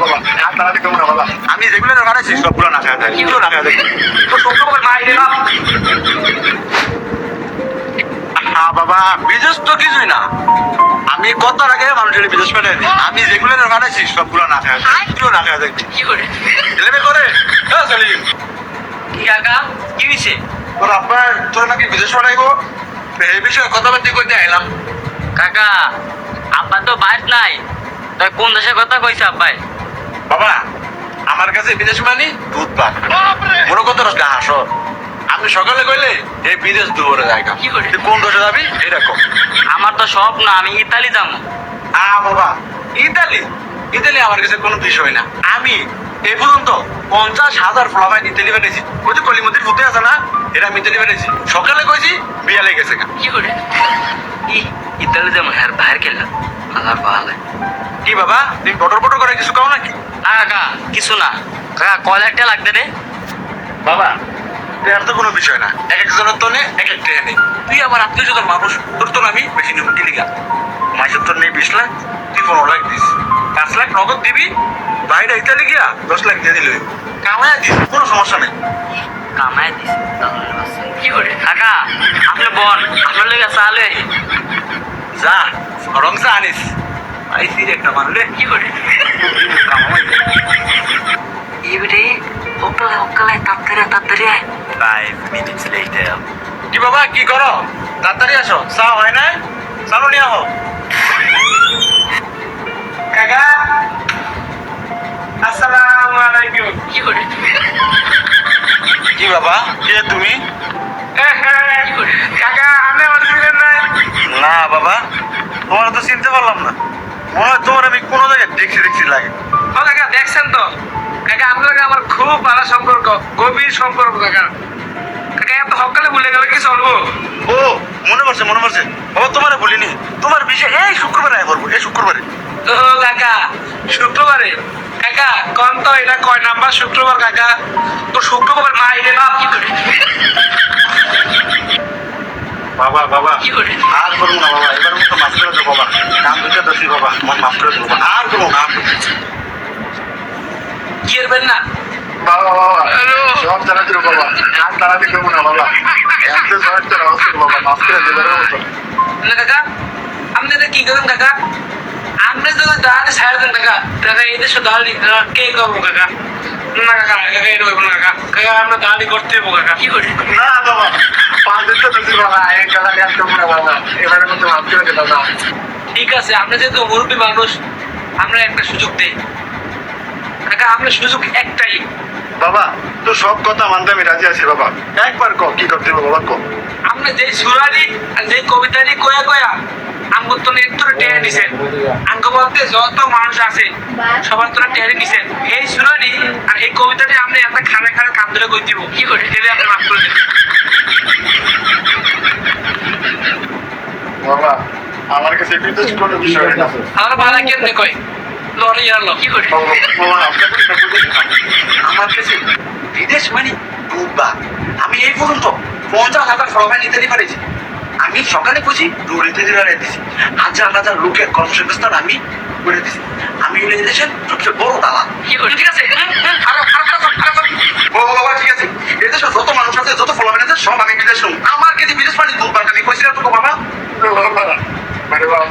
বাবা আর তাড়াতাড়ি কেমন বাবা আমি যেগুলো বানাইছি সবগুলো না খাওয়া যায় কিগুলো না খাওয়া যায় তো সত্য করে মাই দিলাম হ্যাঁ বাবা বিদেশ তো কিছুই না আমি কত আগে মানুষের বিদেশ পাঠাই আমি যেগুলো বানাইছি সবগুলো না খাওয়া যায় কিগুলো না খাওয়া যায় কি করে এলেমে করে সালিম কি কাকা কি হয়েছে তোর আপনার তোর নাকি বিদেশ পাঠাইবো এই বিষয়ে কথাবার্তা করতে এলাম কাকা আব্বা তো বাইর নাই তাই কোন দেশের কথা কইছে আব্বাই বাবা আমার কাছে বিদেশ মানে দুধ পাক মনে কত রস হাসর আমি সকালে কইলে এই বিদেশ দুপুরে জায়গা তুই কোন দেশে যাবি এরকম আমার তো স্বপ্ন আমি ইতালি যাবো বাবা ইতালি ইতালি আমার কাছে কোনো বিষয় না আমি এই পর্যন্ত 50,000 ফ্লাইট ইতালি বানিয়েছি ওই যে কলিমতির ফুটে আছে না এটা আমি ইতালি বানিয়েছি সকালে কইছি বিয়া লেগে গেছে ইতালি যাবো হ্যাঁ বাইরে গেলাম আল্লাহ ভালো কি বাবা তুই বটর বটর করে কিছু কাও নাকি না কাকা কিছু না কাকা কয় লাখ টাকা লাগবে রে বাবা এর তো কোনো বিষয় না এক একজনের তো নে এক এক ট্রেনে তুই আমার আত্মীয় স্বজন মানুষ তোর তো আমি বেশি নেব কি লিগা মাসের তোর নেই 20 লাখ তুই 15 লাখ দিস 5 লাখ নগদ দিবি বাইরে ইতালি গিয়া 10 লাখ দিয়ে দিল কামায় দিস কোনো সমস্যা নেই কামাই দিস কি করে কাকা আপনি বল আপনার লেগে চালে যা রং চা আনিস আইসি একটা মানুষ কি করে এবারে ওকালে ওকালে তাড়াতাড়ি 5 minutes later কি বাবা কি করো তাড়াতাড়ি আসো চা হয় না চালো নিয়ে আহো কাকা আসসালামু আলাইকুম কি করে কি বাবা কে তুমি কাকা আপনি আমার চিনেন নাই না বাবা তোমার তো চিনতে পারলাম না মনে হয় তোমার আমি কোনো জায়গায় দেখছি লাগে ও কাকা দেখছেন তো কাকা আপনার আমার খুব ভালো সম্পর্ক গভীর সম্পর্ক কাকা কাকা এত সকালে ভুলে গেলে কি চলবো ও মনে পড়ছে বাবা তোমারে বলিনি তোমার বিষয় এই শুক্রবারে আয় করবো এই শুক্রবারে ও কাকা শুক্রবারে কাকা কোন তো এটা কয় নাম্বার শুক্রবার কাকা তো শুক্রবার না এলে না কি করে বাবা কি করে আর করবো না বাবা এবার মতো মাফ করে দেবো বাবা কাম দুইটা দোষী বাবা মন মাফ করে দেবো আর করবো না কি এরবেন না বাবা সব জানাতে বাবা আর তাড়াতে করবো না বাবা এত সহজটা অবস্থা বাবা মাফ করে দেবে না কাকা আপনি এটা কি করেন কাকা আপনি যদি দাঁড়াতে ছাড় দেন কাকা কাকা এই দেশে দাঁড়ালি কে করবো কাকা না কাকা কাকা এটা হইব না কাকা কাকা আমরা দাঁড়ালি করতে হইব কাকা কি করে না বাবা 5 দিন তো দোষী বাবা এক গলা আর করবো না বাবা এবারে মতো মাফ করে দেবো বাবা ঠিক আছে আপনি যেহেতু মুরব্বী মানুষ আমরা একটা সুযোগ দেই কাকা আমরা সুযোগ একটাই বাবা তো সব কথা মানতে আমি রাজি আছি বাবা একবার ক কি করতে হবে বাবা ক আপনি যে সুরারি আর যে কবিতারি কয়া কয়া আমগো তো একটু টেনে নিছেন আঙ্গ বলতে যত মানুষ আছে সবার তো টেনে নিছেন এই সুরারি আর এই কবিতাটি আপনি একটা খানে কাম ধরে কই দিব কি করে দিলে আপনি মাফ করে দেবেন বাবা আমার কাছে বিদেশ কোনো বিষয় না আমার ভাড়া কেমনে কয় লড়ে ইয়ারলো কি করে বাবা আপনাকে আমার কাছে বিদেশ মানে ডুববা আমি এই পর্যন্ত 50,000 ফলাফল নিতে পারেছি আমি সকালে বুঝি দৌড়িতে দিতে দিছি হাজার লোকের কর্মসংস্থান আমি করে দিছি আমি হলো এই দেশের সবচেয়ে বড় দালাল কি করে ঠিক আছে বাবা ঠিক আছে এই দেশে যত মানুষ আছে যত ফলাফল আছে সব আমি বিদেশ আমার কাছে বিদেশ মানে ডুববা আমি কইছিলাম তো বাবা মানে বাবা আমি বাবা